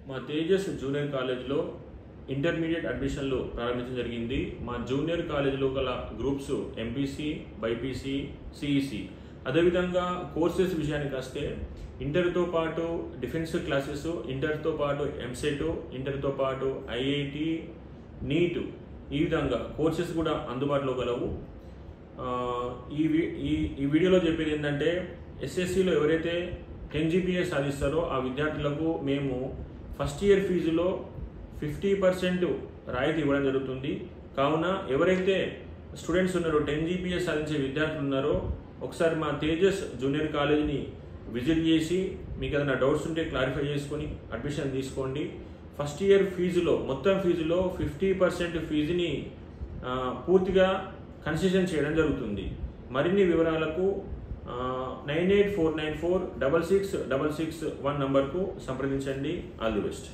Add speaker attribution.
Speaker 1: మా తేజస్ జూనియర్ కాలేజ్లో ఇంటర్మీడియట్ అడ్మిషన్లు ప్రారంభించడం జరిగింది. మా జూనియర్ కాలేజీలో గల గ్రూప్స్ ఎంపీసీ, బైపీసీ, సిఈసి. అదేవిధంగా కోర్సెస్ విషయానికి వస్తే ఇంటర్తో పాటు డిఫెన్స్ క్లాసెస్, ఇంటర్తో పాటు ఎంసెట్, ఇంటర్తో పాటు ఐఐటి, నీట్, ఈ విధంగా కోర్సెస్ కూడా అందుబాటులో గలవు. ఈ వీడియోలో చెప్పేది ఏంటంటే ఎస్ఎస్సిలో ఎవరైతే 10 GPA సాధిస్తారో ఆ విద్యార్థులకు మేము ఫస్ట్ ఇయర్ ఫీజులో 50% రాయితీ ఇవ్వడం జరుగుతుంది. కావున ఎవరైతే స్టూడెంట్స్ ఉన్నారో 10 GPA సాధించే విద్యార్థులు ఉన్నారో ఒకసారి మా తేజస్ జూనియర్ కాలేజీని విజిట్ చేసి మీకు ఏదైనా డౌట్స్ ఉంటే క్లారిఫై చేసుకొని అడ్మిషన్ తీసుకోండి. ఫస్ట్ ఇయర్ ఫీజులో మొత్తం ఫీజులో 50% ఫీజుని పూర్తిగా కన్సెషన్ చేయడం జరుగుతుంది. మరిన్ని వివరాలకు 9849466661 నంబర్కు సంప్రదించండి. All the best.